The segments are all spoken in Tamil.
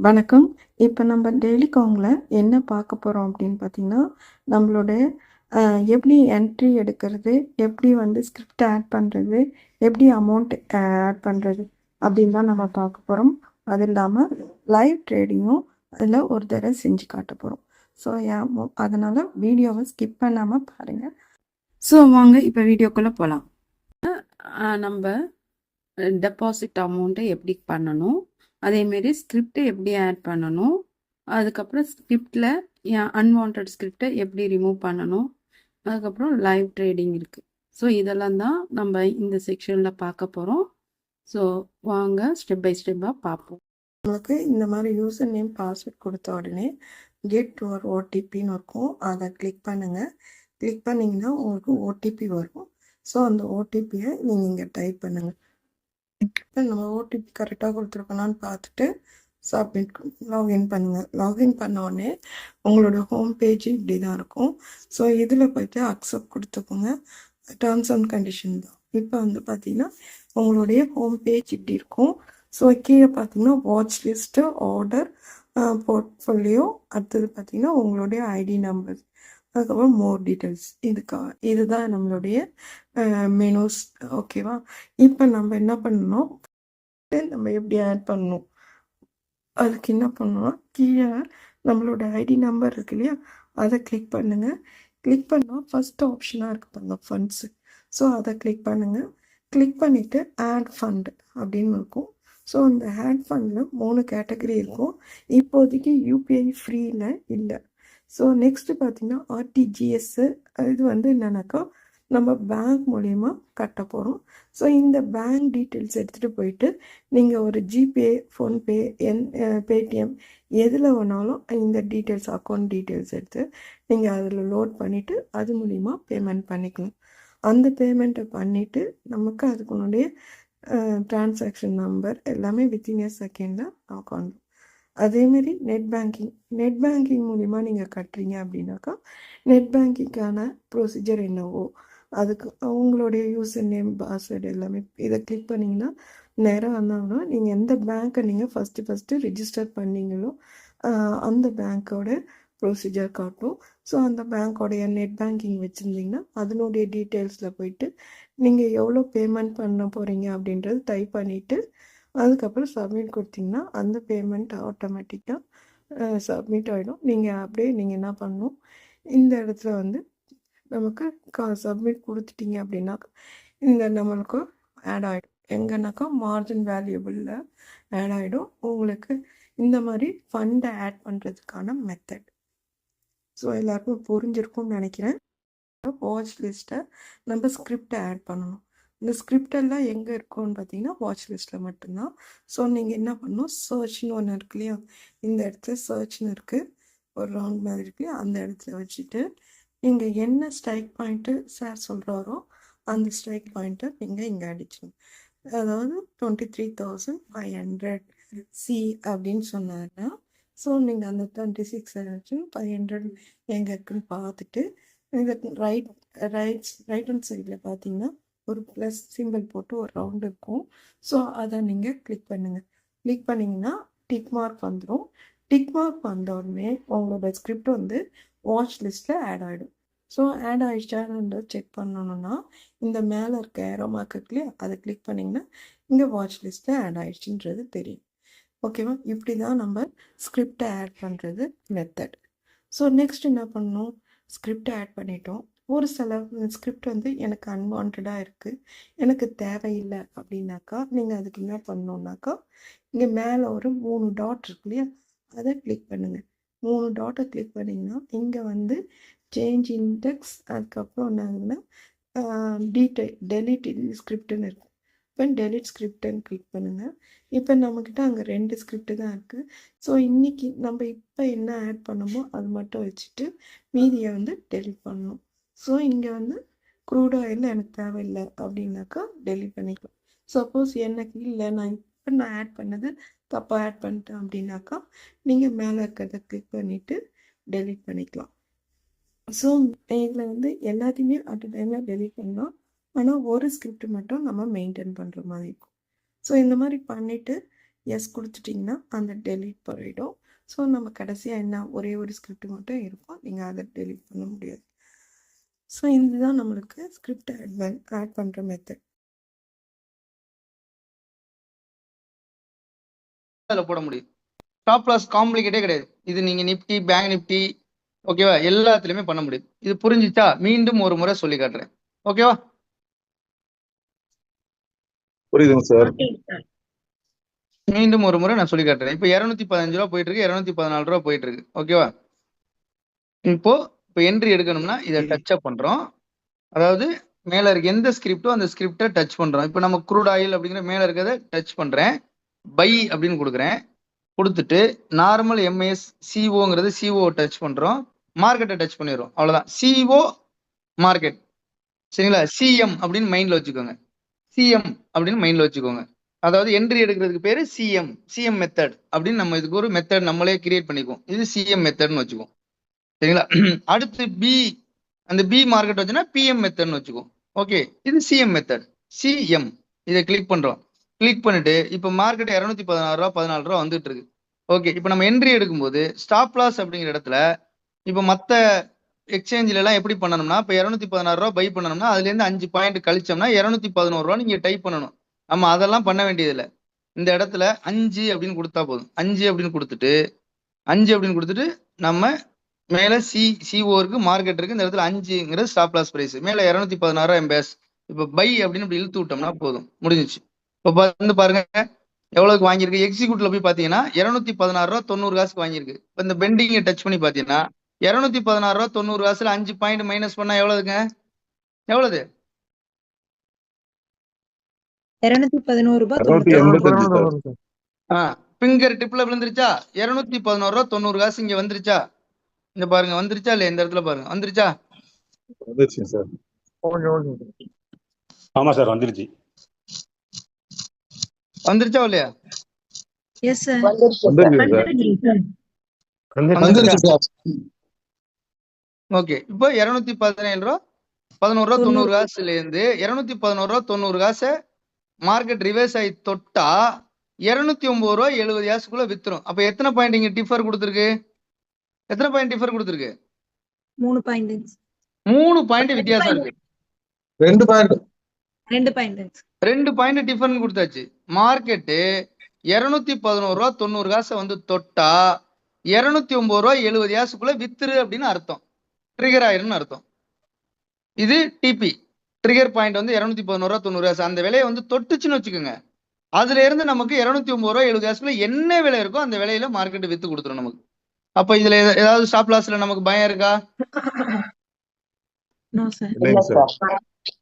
வணக்கம். இப்போ நம்ம டெய்லி கால்ல என்ன பார்க்க போறோம் அப்படின்னு பார்த்தீங்கன்னா, நம்மளுடைய எப்படி என்ட்ரி எடுக்கிறது, எப்படி வந்து ஸ்கிரிப்ட் ஆட் பண்ணுறது, எப்படி அமௌண்ட் ஆட் பண்ணுறது அப்படின்னு தான் நம்ம பார்க்க போறோம். அது இல்லாம லைவ் ட்ரேடிங்கும் அதில் ஒரு தடவை செஞ்சு காட்ட போறோம். ஸோ அதனால வீடியோவை ஸ்கிப் பண்ணாம பாருங்க. ஸோ வாங்க இப்போ வீடியோக்குள்ள போகலாம். நம்ம டெபாசிட் அமௌண்ட்டை எப்படி பண்ணணும், அதேமாரி ஸ்கிரிப்டை எப்படி ஆட் பண்ணணும், அதுக்கப்புறம் ஸ்கிரிப்டில் அன்வான்ட் ஸ்கிரிப்டை எப்படி ரிமூவ் பண்ணணும், அதுக்கப்புறம் லைவ் ட்ரேடிங் இருக்குது. ஸோ இதெல்லாம் தான் நம்ம இந்த செக்ஷனில் பார்க்க போகிறோம். ஸோ வாங்க ஸ்டெப் பை ஸ்டெப்பாக பார்ப்போம். உங்களுக்கு இந்த மாதிரி யூசர் நேம் பாஸ்வேர்ட் கொடுத்த உடனே கெட் ஒரு ஓடிபின்னு இருக்கும். அதை கிளிக் பண்ணுங்கள். கிளிக் பண்ணிங்கன்னா உங்களுக்கு ஓடிபி வரும். ஸோ அந்த ஓடிபியை நீங்கள் இங்கே டைப் பண்ணுங்கள். நம்ம ஓடிபி கரெக்டாக கொடுத்துருக்கோனான்னு பார்த்துட்டு சப்மிட் லாகின் பண்ணுங்கள். லாகின் பண்ண உடனே உங்களோட ஹோம் பேஜ் இப்படி தான் இருக்கும். ஸோ இதில் போய்ட்டு அக்செப்ட் கொடுத்துக்கோங்க. டேர்ம்ஸ் அண்ட் கண்டிஷன் தான். இப்போ வந்து பார்த்தீங்கன்னா உங்களுடைய ஹோம் பேஜ் இப்படி இருக்கும். ஸோ கீழே பார்த்தீங்கன்னா வாட்ச் லிஸ்ட்டு, ஆர்டர், போர்ட்ஃபோலியோ, அடுத்தது பார்த்தீங்கன்னா உங்களுடைய ஐடி நம்பர், அதுக்கப்புறம் மோர் டீட்டெயில்ஸ். இதுதான் நம்மளுடைய மெனூஸ். ஓகேவா? இப்போ நம்ம என்ன பண்ணணும், நம்ம எப்படி ஆட் பண்ணணும், அதுக்கு என்ன பண்ணணும்னா கீழே நம்மளோட ஐடி நம்பர் இருக்கு இல்லையா, அதை கிளிக் பண்ணுங்கள். கிளிக் பண்ணால் ஃபஸ்ட் ஆப்ஷனாக இருக்கு பாருங்க, ஃபண்ட்ஸு. ஸோ அதை கிளிக் பண்ணுங்கள். கிளிக் பண்ணிவிட்டு ஆட் ஃபண்ட் அப்படின்னு இருக்கும். ஸோ இந்த ஆட் ஃபண்டில் 3 கேட்டகரி இருக்கும். இப்போதைக்கு யூபிஐ ஃப்ரீயில் இல்லை. ஸோ நெக்ஸ்ட்டு பார்த்தீங்கன்னா ஆர்டிஜிஎஸ்ஸு. இது வந்து என்னன்னாக்கா நம்ம பேங்க் மூலயமா கட்ட போகிறோம். ஸோ இந்த பேங்க் டீட்டெயில்ஸ் எடுத்துகிட்டு போயிட்டு நீங்கள் ஒரு ஜிபே, ஃபோன்பே, பேடிஎம் எதில் வேணாலும் இந்த டீட்டெயில்ஸ், அக்கௌண்ட் டீட்டெயில்ஸ் எடுத்து நீங்கள் அதில் லோட் பண்ணிவிட்டு அது மூலிமா பேமெண்ட் பண்ணிக்கலாம். அந்த பேமெண்ட்டை பண்ணிவிட்டு நமக்கு அதுக்குனுடைய டிரான்சாக்ஷன் நம்பர் எல்லாமே வித்தின் எ செகண்டில் அக்கௌண்ட். அதேமாரி நெட் பேங்கிங் மூலிமா நீங்கள் கட்டுறீங்க அப்படின்னாக்கா நெட் பேங்கிங்கான ப்ரொசீஜர் என்னவோ அதுக்கு உங்களுடைய யூசர் நேம், பாஸ்வேர்டு எல்லாமே இதை கிளிக் பண்ணிங்கன்னா நேராக வந்தாங்கன்னா நீங்கள் எந்த பேங்க்கை நீங்கள் ஃபஸ்ட்டு ரிஜிஸ்டர் பண்ணீங்களோ அந்த பேங்க்கோட ப்ரொசீஜர் காட்டும். ஸோ அந்த பேங்க்கோடைய நெட் பேங்கிங் வச்சுருந்தீங்கன்னா அதனுடைய டீட்டெயில்ஸில் போயிட்டு நீங்கள் எவ்வளோ பேமெண்ட் பண்ண போகிறீங்க அப்படின்றது டைப் பண்ணிவிட்டு அதுக்கப்புறம் சப்மிட் கொடுத்தீங்கன்னா அந்த பேமெண்ட் ஆட்டோமேட்டிக்காக சப்மிட் ஆகிடும். நீங்கள் என்ன பண்ணணும், இந்த இடத்துல வந்து நமக்கு சப்மிட் கொடுத்துட்டீங்க அப்படின்னா இந்த நம்மளுக்கு ஆட் ஆகிடும். எங்கன்னாக்கா மார்ஜின் வேல்யூபிளில் ஆட் ஆகிடும். உங்களுக்கு இந்த மாதிரி ஃபண்டை ஆட் பண்ணுறதுக்கான மெத்தட். ஸோ எல்லாருக்கும் புரிஞ்சிருக்கும்னு நினைக்கிறேன். வாட்ச் லிஸ்ட்டை நம்ம ஸ்கிரிப்டை ஆட் பண்ணணும். இந்த ஸ்கிரிப்டெல்லாம் எங்கே இருக்கும்னு பார்த்தீங்கன்னா வாட்ச் லிஸ்ட்டில் மட்டும்தான். ஸோ நீங்கள் என்ன பண்ணணும், சர்ச்னு ஒன்று இருக்கு இல்லையா, இந்த இடத்துல சர்ச்னு இருக்குது, ஒரு ரவுண்ட் மாதிரி இருக்கு இல்லையா, அந்த இடத்துல வச்சுட்டு நீங்கள் என்ன ஸ்ட்ரைக் பாயிண்ட்டு சார் சொல்கிறாரோ அந்த ஸ்ட்ரைக் பாயிண்ட்டை நீங்கள் இங்கே அடிச்சிடணும். அதாவது 23,500 சி அப்படின்னு சொன்னாங்கன்னா, ஸோ நீங்கள் அந்த 26,500 எங்கே இருக்குன்னு பார்த்துட்டு இதுக்கு ரைட் ஹேண்ட் சைடில் பார்த்தீங்கன்னா ஒரு ப்ளஸ் சிம்பிள் போட்டு ஒரு ரவுண்ட் இருக்கும். ஸோ அதை நீங்கள் கிளிக் பண்ணுங்கள். கிளிக் பண்ணிங்கன்னா டிக் மார்க் வந்துடும். டிக் மார்க் வந்த உடனே உங்களோட ஸ்கிரிப்ட் வந்து வாட்ச் லிஸ்ட்டில் ஆட் ஆகிடும். ஸோ ஆட் ஆகிடுச்சான்னு செக் பண்ணணுன்னா இந்த மேலே இருக்க ஏரோ மார்க் இருக்கு இல்லையா, அதை கிளிக் பண்ணிங்கன்னா இங்கே வாட்ச் லிஸ்ட்டில் ஆட் ஆகிடுச்சின்றது தெரியும். ஓகேவா? இப்படி தான் நம்ம ஸ்கிரிப்டை ஆட் பண்ணுறது மெத்தட். ஸோ நெக்ஸ்ட் என்ன பண்ணணும், ஸ்கிரிப்டை ஆட் பண்ணிட்டோம். ஒரு சில ஸ்கிரிப்ட் வந்து எனக்கு அன்வான்டாக இருக்குது, எனக்கு தேவையில்லை அப்படின்னாக்கா நீங்கள் அதுக்கு என்ன பண்ணணுன்னாக்கா இங்கே மேலே ஒரு 3 டாட் இருக்கு இல்லையா, அதை கிளிக் பண்ணுங்கள். 3 டாட்டை கிளிக் பண்ணிங்கன்னா இங்கே வந்து சேஞ்ச் இண்டெக்ஸ், அதுக்கப்புறம் என்ன ஆகுதுன்னா டெலிட் ஸ்கிரிப்டுன்னு இருக்குது. இப்போ டெலிட் ஸ்கிரிப்டுன்னு கிளிக் பண்ணுங்கள். இப்போ நம்மக்கிட்ட அங்கே 2 ஸ்கிரிப்டு தான் இருக்குது. ஸோ இன்றைக்கி நம்ம இப்போ என்ன ஆட் பண்ணமோ அது மட்டும் வச்சுட்டு மீதியை வந்து டெலிட் பண்ணணும். ஸோ இங்கே வந்து க்ரூட் ஆயில் எனக்கு தேவையில்லை அப்படின்னாக்கா டெலிட் பண்ணிக்கலாம். சப்போஸ் எனக்கு இல்லை, நான் ஆட் பண்ணது தப்பாக ஆட் பண்ணிட்டேன் அப்படின்னாக்கா நீங்கள் மேலே இருக்கிறத கிளிக் பண்ணிவிட்டு டெலிட் பண்ணிக்கலாம். ஸோ இதில் வந்து எல்லாத்தையுமே அட் அ டைமில் டெலிட் பண்ணலாம். ஆனால் ஒரு ஸ்கிரிப்ட் மட்டும் நம்ம மெயின்டைன் பண்ணுற மாதிரி இருக்கும். ஸோ இந்த மாதிரி பண்ணிவிட்டு எஸ் கொடுத்துட்டிங்கன்னா அந்த டெலீட் போயிடும். ஸோ நம்ம கடைசியாக என்ன ஒரே ஒரு ஸ்கிரிப்ட் மட்டும் இருக்கும், நீங்கள் அதை டெலீட் பண்ண முடியாது. ஸோ இதுதான் நம்மளுக்கு ஸ்கிரிப்ட் ஆட் பண்ணுற மெத்தட். அதில் போட முடியும். ஸ்டாப் லாஸ் காம்ப்ளிகேட்டே கிடையாது. இது நீங்க நிப்டி, பேங்க் நிப்டி, ஓகேவா, எல்லாத்துலயுமே பண்ண முடியும். இது புரிஞ்சுச்சா? மீண்டும் ஒரு முறை சொல்லி காட்டுறேன். ஓகேவா? புரியுதுங்க சார். மீண்டும் ஒரு முறை நான் சொல்லி காட்டுறேன். இப்போ 215 ரூபா போயிட்டு இருக்கு, 214 ரூபா போயிட்டு இருக்கு. ஓகேவா? இப்போ என்ட்ரி எடுக்கணும்னா இதை டச் அப் பண்றோம். அதாவது மேல இருக்க எந்த ஸ்கிரிப்டோ அந்த ஸ்கிரிப்டை டச் பண்றோம். இப்போ நம்ம க்ரூட் ஆயில் அப்படிங்கிற மேல இருக்கிறத டச் பண்றேன், பை அப்படின்னு கொடுக்குறேன். கொடுத்துட்டு நார்மல் எம்ஏஎஸ் சிஓங்கிறது சிஓ டச் பண்றோம், மார்க்கெட்டை டச் பண்ணிடுறோம். அவ்வளவுதான். CO market. சரிங்களா? சிஎம் அப்படின்னு மைண்ட்ல வச்சுக்கோங்க. சிஎம் அப்படின்னு மைண்ட்ல வச்சுக்கோங்க. அதாவது என்ட்ரி எடுக்கிறதுக்கு பேரு சிஎம் மெத்தட் அப்படின்னு நம்ம இதுக்கு ஒரு மெத்தட் நம்மளே கிரியேட் பண்ணிக்குவோம். இது சிஎம் மெத்தட்னு வச்சுக்குவோம். சரிங்களா? அடுத்து பி, அந்த பி மார்க்கெட் வச்சுன்னா பிஎம் மெத்தட்னு வச்சுக்குவோம். ஓகே, இது சிஎம் மெத்தட். சிஎம் இதை கிளிக் பண்றோம். கிளிக் பண்ணிட்டு இப்போ மார்க்கெட் 216 ரூபா 14 ரூபா வந்துட்டு இருக்கு. ஓகே, இப்போ நம்ம என்ட்ரி எடுக்கும்போது ஸ்டாப் லாஸ் அப்படிங்கிற இடத்துல இப்போ மற்ற எக்ஸ்சேஞ்சில எல்லாம் எப்படி பண்ணணும்னா, இப்போ 216 ரூபா பை பண்ணணும்னா அதுல இருந்து 5 பாயிண்ட் கழிச்சோம்னா 211 ரூபா நீங்க டைப் பண்ணணும். நம்ம அதெல்லாம் பண்ண வேண்டியது இல்லை. இந்த இடத்துல 5 அப்படின்னு கொடுத்தா போதும். 5 அப்படின்னு கொடுத்துட்டு நம்ம மேல சிஓ இருக்கு, மார்க்கெட் இருக்கு. இந்த இடத்துல 5ங்கிறது ஸ்டாப் லாஸ் பிரைஸ். மேல 216 எம்பேஸ். இப்போ பை அப்படின்னு இப்படி இழுத்து விட்டோம்னா போதும், முடிஞ்சிச்சு. இப்போ வந்து பாருங்க எவ்வளவுக்கு வாங்கியிருக்கு. எக்ஸிக்யூட்ல போய் பாத்தீங்கன்னா 216 ரூபா 90 காசுக்கு வாங்கியிருக்கு. இப்போ இந்த பெண்டிங்கை டச் பண்ணி பாத்தீங்கன்னா 216 ரூபா 90 காசுல 5 பாயிண்ட் மைனஸ் பண்ணா எவ்வளவுங்க? எவ்வளவு? 211 ரூபாய் 285 சார். பிங்கர் டிப்ல விழுந்துருச்சா? 211 ரூபா 90 காசு இங்க வந்துருச்சா? இங்க பாருங்க வந்துருச்சா இல்லையா? இந்த இடத்துல பாருங்க வந்துருச்சா? வந்துருச்சுங்க சார். ஆமா சார், வந்துருச்சு. வந்துருச்சா இல்லையா? Yes sir. வந்துருச்சு சார். ஓகே, இப்போ 217 ரூபா 11 ரூபா 90 காசுல இருந்து 211 ரூபா 90 காசை மார்க்கெட் ரிவர்ஸ் ஆகி தொட்டா 209 ரூபா 70 காசுக்குள்ள வித்துரும். அப்ப எத்தனை பாயிண்ட் இங்க டிஃபர் கொடுத்துருக்கு? எத்தனை பாயிண்ட் டிஃபர் கொடுத்துருக்கு? 3 பாயிண்ட். 3 பாயிண்ட் வித்தியாசம் இருக்கு. 2 பாயிண்ட். 2 பாயிண்ட் டிஃபரன்ஸ் கொடுத்தாச்சு. மார்க்கெட்டு 211 ரூபா 90 காசை வந்து தொட்டா 209 ரூபா 70 காசுக்குள்ள வித்துரு அப்படின்னு அர்த்தம். ட்ரிகர் ஆயிரும்னு அர்த்தம். இது டிபி ட்ரிகர் பாயிண்ட் வந்து 211 ரூபா 90 காசு. அந்த விலையை வந்து தொட்டுச்சுன்னு வச்சுக்கோங்க. அதுல இருந்து நமக்கு 209 ரூபா 70 காசுக்குள்ள என்ன விலை இருக்கோ அந்த விலையில மார்க்கெட் வித்து கொடுத்துரும் நமக்கு. அப்ப இதுல ஏதாவது ஸ்டாப் லாஸ்ல நமக்கு பயம் இருக்கா?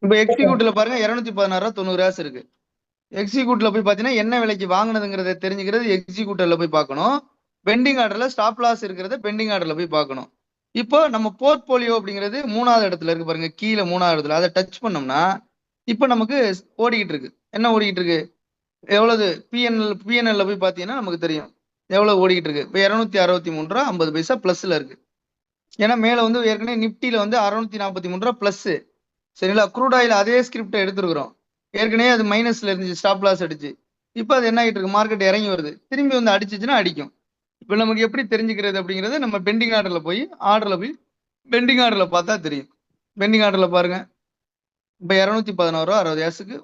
இப்ப எக்ஸிக்யூட்டிவ்ல பாருங்க 216 ரூபா 90 காசு இருக்கு. எக்ஸிக்யூட்டிவ்ல போய் பாத்தீங்கன்னா என்ன விலைக்கு வாங்கினதுங்கிறத தெரிஞ்சுக்கிறது எக்ஸிக்யூட்டிவ்ல போய் பார்க்கணும். பெண்டிங் ஆர்டர்ல ஸ்டாப் லாஸ் இருக்கிறத பெண்டிங் ஆர்டர்ல போய் பார்க்கணும். இப்போ நம்ம போர்ட்போலியோ அப்படிங்கிறது 3வது இடத்துல இருக்கு பாருங்க, கீழே 3வது இடத்துல. அதை டச் பண்ணோம்னா இப்போ நமக்கு ஓடிக்கிட்டு இருக்கு. என்ன ஓடிக்கிட்டு இருக்கு? எவ்வளவு பிஎன்எல்ல போய் பாத்தீங்கன்னா நமக்கு தெரியும் எவ்வளவு ஓடிக்கிட்டு இருக்கு. இப்போ 263 ரூபா 50 பைசா பிளஸ்ல இருக்கு. ஏன்னா மேல வந்து ஏற்கனவே நிப்டில வந்து 643 ரூபா பிளஸ். சரிங்களா? க்ரூட் ஆயில் அதே ஸ்கிரிப்டை எடுத்துருக்கிறோம். ஏற்கனவே அது மைனஸ்ல இருந்துச்சு, ஸ்டாப் லாஸ் அடிச்சு. இப்போ அது என்ன ஆகிட்டு இருக்கு? மார்க்கெட் இறங்கி வருது, திரும்பி வந்து அடிச்சுச்சுன்னா அடிக்கும். இப்போ நமக்கு எப்படி தெரிஞ்சுக்கிறது அப்படிங்கிறது நம்ம பெண்டிங் ஆர்டர்ல போய் பெண்டிங் ஆர்டர்ல பார்த்தா தெரியும். பெண்டிங் ஆர்டர்ல பாருங்க, இப்போ 211 ரூபா 60 காசுக்கு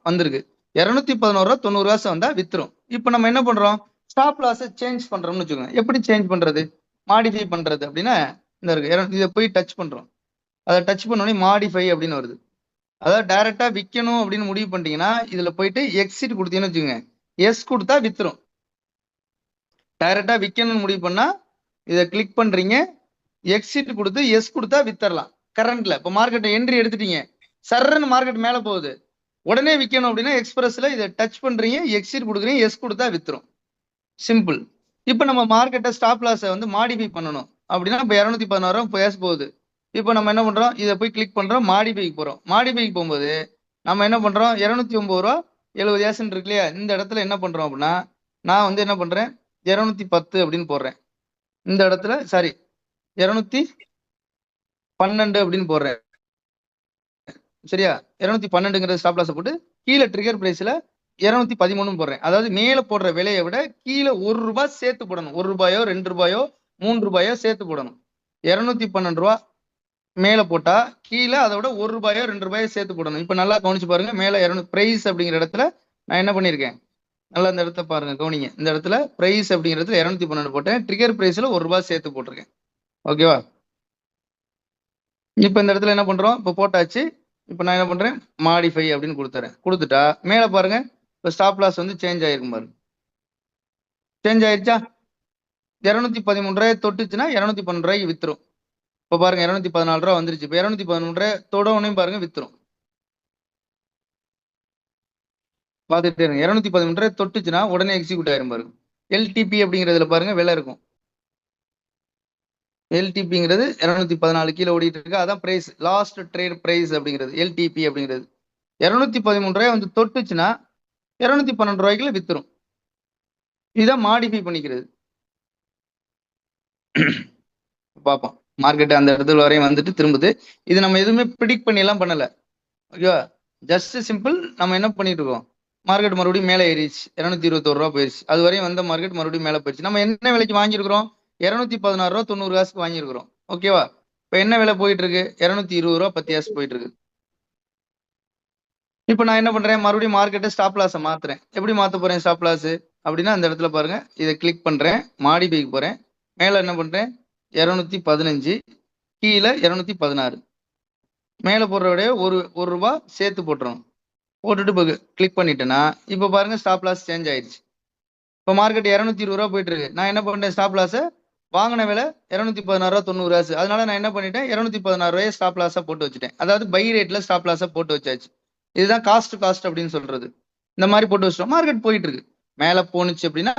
வந்திருக்கு. 211 ரூபா 90 காசு வந்தா வித்துரும். இப்போ நம்ம என்ன பண்றோம்? ஸ்டாப் லாஸை சேஞ்ச் பண்றோம்னு வச்சுக்கோங்க. எப்படி சேஞ்ச் பண்றது, மாடிஃபை பண்றது அப்படின்னா இந்த இருக்கு, இதை போய் டச் பண்றோம். அதை டச் பண்ணோடனே மாடிஃபை அப்படின்னு வருது. அதாவது டைரக்டா விற்கணும் அப்படின்னு முடிவு பண்ணிட்டீங்கன்னா இதுல போயிட்டு எக்ஸிட் கொடுத்தீங்கன்னு வச்சுக்கோங்க, எஸ் கொடுத்தா வித்துரும். டைரக்டா விற்கணும்னு முடிவு பண்ணா இதை கிளிக் பண்றீங்க, எக்ஸிட் கொடுத்து எஸ் கொடுத்தா வித்தரலாம். கரண்ட்ல இப்போ மார்க்கெட் என்ட்ரி எடுத்துட்டீங்க, சர்ன்னு மார்க்கெட் மேல போகுது, உடனே விற்கணும் அப்படின்னா எக்ஸ்பிரஸ்ல இதை டச் பண்றீங்க, எக்ஸிட் கொடுக்குறீங்க, எஸ் கொடுத்தா வித்துரும். சிம்பிள். இப்போ நம்ம மார்க்கெட்டை ஸ்டாப் லாஸை வந்து மாடிஃபை பண்ணணும் அப்படின்னா இப்போ 216 ரூபா பேச போகுது. இப்போ நம்ம என்ன பண்றோம்? இதை போய் கிளிக் பண்றோம், மாடிஃபைக்கு போறோம். மாடிஃபைக்கு போகும்போது நம்ம என்ன பண்றோம்? 209 ரூபா 70 காசுன்னு இருக்கு இல்லையா? இந்த இடத்துல என்ன பண்றோம் அப்படின்னா நான் வந்து என்ன பண்றேன், 210 அப்படின்னு போடுறேன். இந்த இடத்துல சாரி 212 அப்படின்னு போடுறேன். சரியா? 212ங்கிற ஸ்டாப் லாஸை போட்டு கீழே ட்ரிகர் பிரைஸ்ல 213 போடுறேன். அதாவது மேல போடுற விலையை விட கீழே ₹1 சேர்த்து போடணும். ₹1 ₹2 ₹3 சேர்த்து போடணும். 212 ரூபா மேல போட்டா கீழே அதை விட ₹1 ₹2 சேர்த்து போடணும். இப்ப நல்லா கவனிச்சு பாருங்க. மேல 200 பிரைஸ் அப்படிங்கிற இடத்துல நான் என்ன பண்ணிருக்கேன், நல்லா இந்த இடத்த பாருங்க, கவனிங்க. இந்த இடத்துல பிரைஸ் அப்படிங்கிற இடத்துல 212 போட்டேன். ட்ரிகர் பிரைஸ்ல ₹1 சேர்த்து போட்டிருக்கேன். ஓகேவா? இப்ப இந்த இடத்துல என்ன பண்றோம், இப்ப போட்டாச்சு. இப்ப நான் என்ன பண்றேன், மாடிஃபை அப்படின்னு கொடுத்துறேன். கொடுத்துட்டா மேல பாருங்க, இப்ப ஸ்டாப் லாஸ் வந்து சேஞ்ச் ஆயிருக்கும் பாருங்க. சேஞ்ச் ஆயிருச்சா? 213 ரூபாய் தொட்டுச்சுன்னா 212 ரூபாய்க்கு வித்துரும். இப்ப பாருங்க 214 ரூபா வந்துருச்சு. இப்ப 213 ரூபாய் தொட உடனே பாருங்க வித்துரும். பாத்துட்டே இருங்க. 213 ரூபாய் தொட்டுச்சுன்னா உடனே எக்ஸிக்யூட் ஆயிரும் பாருங்க. எல்டிபி அப்படிங்கிறதுல பாருங்க விலை இருக்கும். எல்டிபிங்கிறது 214 கீழே ஓடிட்டு இருக்கு. அதான் பிரைஸ், லாஸ்ட் ட்ரேட் பிரைஸ் அப்படிங்கிறது எல்டிபி அப்படிங்கிறது. 213 ரூபாய் வந்து தொட்டுச்சுன்னா 212 ரூபாய்க்குள்ள வித்துரும். இதான் மாடிஃபை பண்ணிக்கிறது. பார்ப்போம். மார்க்கெட் அந்த இடத்துல வரையும் வந்துட்டு திரும்புது. இது நம்ம எதுவுமே ப்ரிடிக்ட் பண்ணி எல்லாம் பண்ணல. ஓகேவா? Just simple. நம்ம என்ன பண்ணிட்டு இருக்கோம், மார்க்கெட் மறுபடியும் மேலே ஏறிச்சு. 221 ரூபா போயிருச்சு. அது வரையும் வந்த மார்க்கெட் மறுபடியும் மேலே போயிடுச்சு. நம்ம என்ன விலைக்கு வாங்கியிருக்கிறோம், 216 ரூபா 90 காசுக்கு வாங்கியிருக்கிறோம். ஓகேவா? இப்போ என்ன விலை போயிட்டு இருக்கு, 220 ரூபா 10 காசு போயிட்டு இருக்கு. இப்போ நான் என்ன பண்றேன், மறுபடியும் மார்க்கெட்டை ஸ்டாப் லாஸை மாத்துறேன். எப்படி மாத்த போறேன் ஸ்டாப் லாஸ் அப்படின்னா, அந்த இடத்துல பாருங்க, இதை கிளிக் பண்றேன், மாடிஃபைக்கு போறேன். மேல என்ன பண்றேன், 215, கீழே 216. மேல போடுற விட ஒரு ரூபா சேர்த்து போட்டுரும். போட்டுட்டு இப்போ கிளிக் பண்ணிட்டேன்னா இப்போ பாருங்க ஸ்டாப் லாஸ் சேஞ்ச் ஆயிடுச்சு. இப்போ மார்க்கெட் 220 ரூபா போயிட்டு இருக்கு. நான் என்ன பண்ணேன், ஸ்டாப் லாஸை வாங்கின விலை 216 ரூபா 90 காசு. அதனால நான் என்ன பண்ணிட்டேன், 216 ரூபாயை ஸ்டாப் லாஸா போட்டு வச்சுட்டேன். அதாவது பை ரேட்ல ஸ்டாப் லாஸா போட்டு வச்சாச்சு. இதுதான் காஸ்ட் அப்படின்னு சொல்றது. இந்த மாதிரி போட்டு வச்சிட்டோம். மார்க்கெட் போயிட்டு இருக்கு. மேல போனுச்சு அப்படின்னா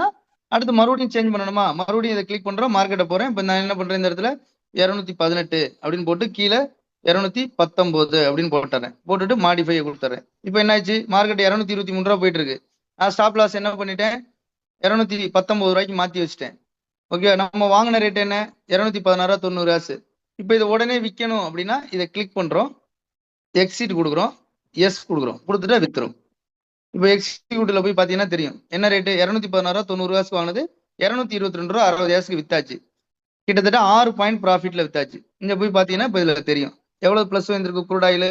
அடுத்து மறுபடியும் சேஞ்ச் பண்ணணுமா, மறுபடியும் இதை கிளிக் பண்றோம், மார்க்கெட்டை போறேன். இப்போ நான் என்ன பண்றேன், இந்த இடத்துல 218 அப்படின்னு போட்டு கீழே 219 அப்படின்னு போட்டுறேன். போட்டுட்டு மாடிஃபையை கொடுத்துறேன். இப்போ என்னாச்சு, மார்க்கெட் 223 ரூபா போயிட்டு இருக்கு. நான் ஸ்டாப் லாஸ் என்ன பண்ணிட்டேன், 219 ரூபாய்க்கு மாத்தி வச்சுட்டேன். ஓகே, நம்ம வாங்கின ரேட் என்ன, 216 ரூபா 90 காசு. இப்போ இதை உடனே விற்கணும் அப்படின்னா இதை கிளிக் பண்றோம், எக்ஸிட் கொடுக்குறோம், எஸ் கொடுக்குறோம், கொடுத்துட்டா வித்துரும். இப்போ எக்ஸிக்யூட்டிவ்ல போய் பாத்தீங்கன்னா தெரியும் என்ன ரேட்டு, 216 ரூபா 90 காசுக்கு வாங்கினது 222 ரூபா 60 காசுக்கு வித்தாச்சு. கிட்டத்தட்ட 6 பாயிண்ட் ப்ராஃபிட்ல வித்தாச்சு. இங்க போய் பாத்தீங்கன்னா இப்போ இதுல தெரியும் எவ்வளவு பிளஸ் வந்திருக்கு. குரூட் ஆயில்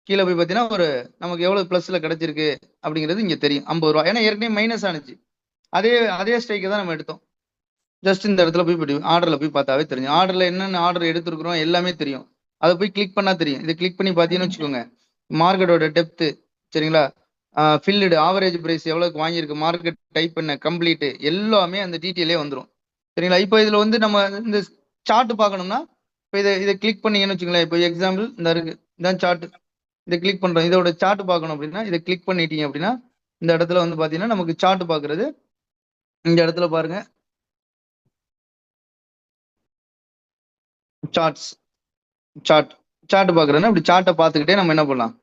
கீழே போய் பாத்தீங்கன்னா ஒரு நமக்கு எவ்வளவு பிளஸ்ல கிடைச்சிருக்கு அப்படிங்கிறது இங்க தெரியும், 50 ரூபா. ஏன்னா ஏற்கனவே மைனஸ் ஆனிச்சு. அதே ஸ்ட்ரைக்கை தான் நம்ம எடுத்தோம். ஜஸ்ட் இந்த இடத்துல போய் ஆர்டர்ல போய் பார்த்தாவே தெரியும். ஆர்டர்ல என்னென்ன ஆர்டர் எடுத்துருக்கிறோம் எல்லாமே தெரியும். அதை போய் கிளிக் பண்ணா தெரியும். இதை கிளிக் பண்ணி பாத்தீங்கன்னு வச்சுக்கோங்க, மார்க்கெட்டோட டெப்த் சரிங்களா, ஃபில்டு ஆவரேஜ் பிரைஸ் எவ்வளவுக்கு வாங்கியிருக்கு, மார்க்கெட் டைப் பண்ண கம்ப்ளீட் எல்லாமே அந்த டீட்டெயிலே வந்துடும் சரிங்களா. இப்போ இதுல வந்து நம்ம இந்த சார்ட் பார்க்கணும்னா இப்போ இதை கிளிக் பண்ணீங்கன்னு வச்சுங்களேன். இப்போ எக்ஸாம்பிள் இந்த இருக்கு, இதான் சார்ட். இதை கிளிக் பண்றோம். இதோட சார்ட் பார்க்கணும் அப்படின்னா இதை கிளிக் பண்ணிட்டீங்க அப்படின்னா இந்த இடத்துல வந்து பாத்தீங்கன்னா நமக்கு சார்ட் பாக்குறது இந்த இடத்துல பாருங்க, சார்ட் பாக்குறதுன்னா இப்படி சார்ட்டை பார்த்துக்கிட்டே நம்ம என்ன பண்ணலாம்,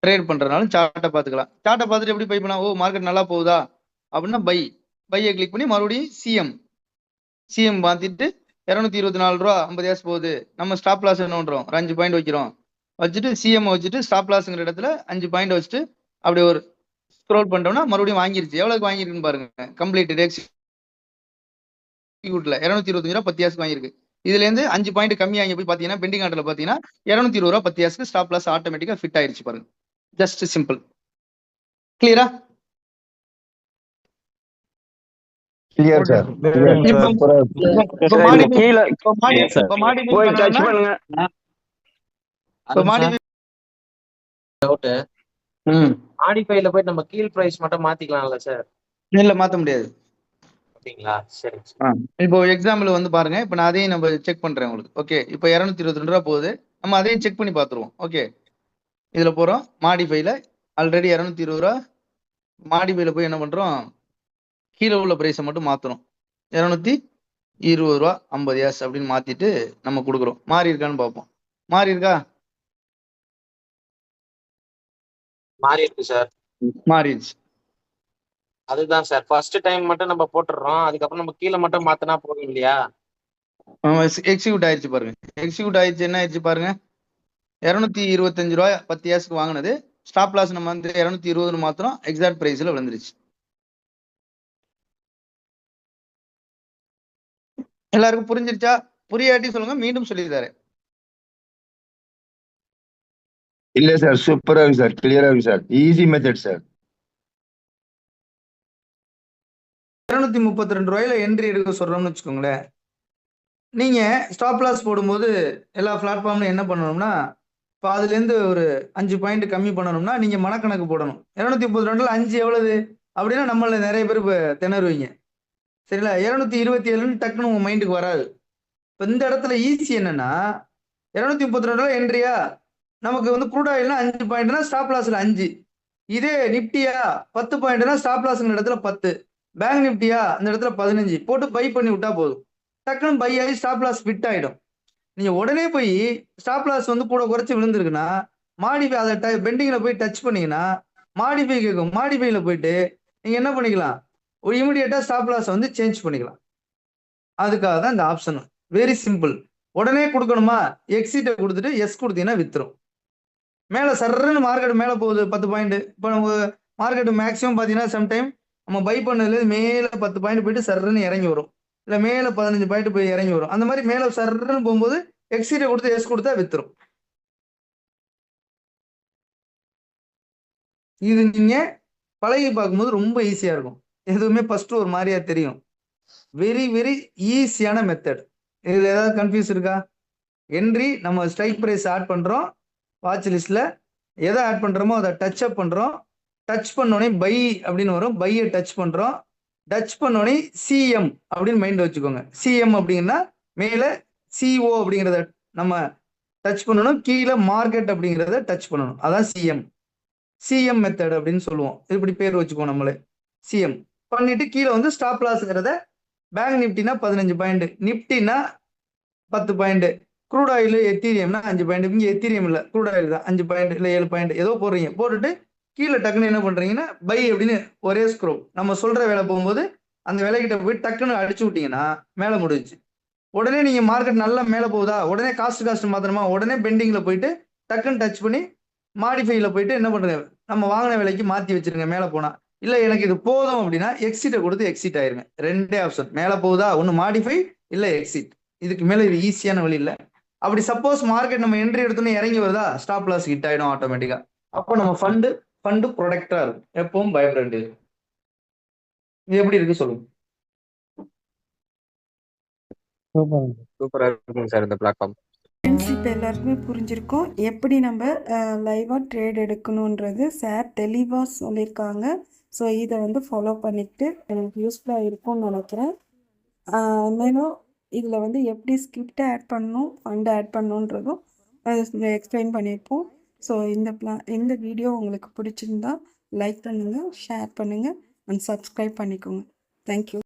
ட்ரேட் பண்றதுனால சார்ட்டை பார்த்துக்கலாம். சார்ட்டை பார்த்துட்டு எப்படி பை பண்ணலாம், ஓ மார்க்கெட் நல்லா போகுதா அப்படின்னா பையை கிளிக் பண்ணி மறுபடியும் சிஎம் மாத்திட்டு 224 ரூபா 50 காசு போகுது. நம்ம ஸ்டாப் லாஸ் என்ன பண்றோம், ஒரு 5 பாயிண்ட் வைக்கிறோம். வச்சுட்டு சிஎம் வச்சுட்டு ஸ்டாப் லாஸ்ங்கிற இடத்துல 5 பாயிண்ட் வச்சுட்டு அப்படி ஒரு ஸ்க்ரோல் பண்ணிட்டோம்னா மறுபடியும் வாங்கிருச்சு. எவ்வளவுக்கு வாங்கிருக்குன்னு பாருங்க, கம்ப்ளீட் எக்ஸிக்யூட்ல 225 ரூபா 10 காசு வாங்கியிருக்கு. இதுல இருந்து 5 பாயிண்ட் கம்மியாகி போய் பாத்தீங்கன்னா பெண்டிங் ஆர்டர்ல பாத்தீங்கன்னா 220 ரூபா 10 காசுக்கு ஸ்டாப் லாஸ் ஆட்டோமேட்டிக்கா ஃபிட் ஆயிருச்சு பாருங்க. Just simple. கிளியரா? Clear sir. மாடிஃபைல போய் நம்ம கீழ் பிரைஸ் மட்டும் மாத்திக்கலாம்ல சார்? இல்ல மாத்த முடியாது. அப்படிங்களா? சரி. இப்போ எக்ஸாம்பிள் வந்து பாருங்க, இப்போ நான் அதையும் நம்ம செக் பண்றேன் உங்களுக்கு. ஓகே, இப்போ 222 ரூபா போகுது. நம்ம அதையும் செக் பண்ணி பார்த்துருவோம். ஓகே, இதுல போறோம், மாடிஃபைல ஆல்ரெடி 220 ரூபா. மாடிஃபைல போய் என்ன பண்றோம், கீழே உள்ள பிரைஸை மட்டும் மாத்துறோம். 220 ரூபா 50 காசு அப்படின்னு மாத்திட்டு நம்ம கொடுக்குறோம். மாறி இருக்கான்னு பார்ப்போம். மாறி இருக்கா? மாறி இருக்கு சார். மாறிடுச்சு. அதுதான் சார், ஃபர்ஸ்ட் டைம் மட்டும் நம்ம போட்டுறோம், அதுக்கப்புறம் நம்ம கீழே மட்டும் மாத்தினா போதும் இல்லையா? எக்ஸிக்யூட் ஆயிடுச்சு பாருங்க. எக்ஸிக்யூட் ஆயிடுச்சு. என்ன ஆயிடுச்சு பாருங்க, 225 ரூபாய் 10 காசுக்கு வாங்கினது ஸ்டாப் லாஸ் நம்ம வந்து 220 மாத்திரம் எக்ஸாக்ட் பிரைஸ்ல விழுந்துருச்சு. எல்லாருக்கும் புரிஞ்சிருச்சா? புரியாட்டி சொல்லுங்க, மீண்டும் சொல்லி தரேன். இல்ல சார், சூப்பரா இருக்கு சார், கிளியரா இருக்கு சார், ஈஸி மெத்தட் சார். 232 ரூபாயில என்ட்ரி எடுக்க சொல்றோம்னு வச்சுக்கோங்களேன். நீங்க ஸ்டாப் லாஸ் போடும்போது எல்லா பிளாட்ஃபார்ம்ல என்ன பண்ணணும்னா, இப்போ அதுல இருந்து ஒரு 5 பாயிண்ட் கம்மி பண்ணணும்னா நீங்க மனக்கணக்கு போடணும். 232ல 5 எவ்வளவு அப்படின்னா நம்மள நிறைய பேர் திணறுவீங்க. சரிங்களா? 227 டக்குன்னு உங்க மைண்டுக்கு வராது. இப்போ இந்த இடத்துல ஈஸி என்னன்னா, 232 என்ட்ரியா, நமக்கு வந்து க்ரூட் ஆயில்னா 5 பாயிண்ட்னா ஸ்டாப் லாஸ்ல 5. இதே நிப்டியா 10 பாயிண்ட்னா ஸ்டாப் லாஸ்ங்கிற இடத்துல 10. பேங்க் நிப்டியா அந்த இடத்துல 15 போட்டு பை பண்ணி விட்டா போதும். டக்குன்னு பை ஆகி ஸ்டாப் லாஸ் ஃபிட் ஆயிடும். நீங்க உடனே போய் ஸ்டாப் லாஸ் வந்து கூட குறைச்சி விழுந்திருக்குன்னா மாடிஃபை அதை பெண்டிங்ல போய் டச் பண்ணீங்கன்னா மாடிஃபை கேட்கும். மாடிஃபைல போயிட்டு நீங்க என்ன பண்ணிக்கலாம், ஒரு இமிடியேட்டா ஸ்டாப் லாஸ் வந்து சேஞ்ச் பண்ணிக்கலாம். அதுக்காக தான் இந்த ஆப்ஷன். Very simple. உடனே கொடுக்கணுமா, எக்ஸிட்டை கொடுத்துட்டு எஸ் கொடுத்தீங்கன்னா வித்துரும். மேல சர்றன்னு மார்க்கெட் மேல போகுது 10 பாயிண்ட். இப்போ நம்ம மார்க்கெட் மேக்ஸிமம் பாத்தீங்கன்னா சம்டைம் நம்ம பை பண்ணதுல மேல 10 பாயிண்ட் போயிட்டு சர்றன்னு இறங்கி வரும், இல்ல மேல 15 பாயிண்ட் போய் இறங்கி வரும். அந்த மாதிரி மேல சர்றன்னு போகும்போது எக்ஸிட்டை கொடுத்து எஸ் கொடுத்தா வித்துரும். இது நீங்க பழகி பார்க்கும்போது ரொம்ப ஈஸியா இருக்கும். எதுவுமே ஃபர்ஸ்ட் ஒரு மாதிரியா தெரியும். வெரி வெரி ஈஸியான மெத்தட். இதுல ஏதாவது கன்ஃபியூஸ் இருக்கா? என்ட்ரி நம்ம ஸ்ட்ரைக் பிரைஸ் ஆட் பண்றோம். வாட்ச் லிஸ்ட்ல எதை ஆட் பண்றோமோ அதை டச் அப் பண்றோம். டச் பண்ணோடனே பை அப்படின்னு வரும். பையை டச் பண்றோம். டச் பண்ணோடனே சிஎம் அப்படின்னு மைண்ட் வச்சுக்கோங்க. சிஎம் அப்படிங்கன்னா மேல சிஓ அப்படிங்கிறத நம்ம டச் பண்ணணும், கீழே மார்க்கெட் அப்படிங்கிறத டச் பண்ணணும். அதான் சிஎம். சிஎம் மெத்தட் அப்படின்னு சொல்லுவோம். இப்படி பேர் வச்சுக்கோம் நம்மளே. சிஎம் பண்ணிட்டு கீழே வந்து ஸ்டாப் லாஸ்ங்கிறத பேங்க் நிப்டினா 15 பாயிண்ட், நிப்டினா 10 பாயிண்ட், க்ரூட் ஆயில் எத்தீரியம்னா 5 பாயிண்ட். இங்கே எத்தீரியம் இல்லை, க்ரூட் ஆயில் தான். 5 பாயிண்ட் இல்லை 7 பாயிண்ட் ஏதோ போடுறீங்க. போட்டுட்டு கீழே டக்குன்னு என்ன பண்றீங்கன்னா பை அப்படின்னு ஒரே ஸ்க்ரோல் நம்ம சொல்ற வேலை போகும்போது அந்த வேலைக்கிட்ட போய் டக்குன்னு அடிச்சு விட்டீங்கன்னா மேலே முடிஞ்சுச்சு. உடனே நீங்க மார்க்கெட் நல்லா மேலே போகுதா, உடனே காஸ்ட் மாத்திரமா உடனே பெண்டிங்ல போயிட்டு டக்குன்னு டச் பண்ணி மாடிஃபைல போயிட்டு என்ன பண்றீங்க, நம்ம வாங்கின விலைக்கு மாத்தி வச்சிருங்க மேலே போனா. இல்ல எனக்கு இது போதும் அப்படின்னா எக்ஸிட்டை கொடுத்து எக்ஸிட் ஆயிருங்க. ரெண்டே ஆப்ஷன். மேலே போகுதா ஒன்னு மாடிஃபை இல்ல எக்ஸிட். இதுக்கு மேல இது ஈஸியான வழி இல்லை. அப்படி சப்போஸ் மார்க்கெட் நம்ம என்ட்ரி எடுத்தோன்னே இறங்கி வருதா, ஸ்டாப் லாஸ் ஹிட் ஆயிடும் ஆட்டோமேட்டிக்கா. அப்போ நம்ம ஃபண்டு ப்ரொடக்டா இருக்கும், எப்பவும் பயப்பட வேண்டியது. இது எப்படி இருக்கு சொல்லுங்க. சூப்பரா இருக்குங்க சார் இந்த பிளாட்ஃபார்ம். ஃப்ரெண்ட்ஸ், இப்போ எல்லாருக்குமே புரிஞ்சிருக்கும் எப்படி நம்ம லைவாக ட்ரேட் எடுக்கணுன்றது சார் தெளிவாக சொல்லியிருக்காங்க. ஸோ இதை வந்து ஃபாலோ பண்ணிட்டு எனக்கு யூஸ்ஃபுல்லாக இருக்கும்னு நினைக்கிறேன். மேலும் இதில் வந்து எப்படி ஸ்கிரிப்டை ஆட் பண்ணணும், ஃபண்டை ஆட் பண்ணணுன்றதும் எக்ஸ்பிளைன் பண்ணியிருப்போம். ஸோ இந்த வீடியோ உங்களுக்கு பிடிச்சிருந்தா லைக் பண்ணுங்கள், ஷேர் பண்ணுங்கள் அண்ட் சப்ஸ்கிரைப் பண்ணிக்கோங்க. தேங்க்யூ.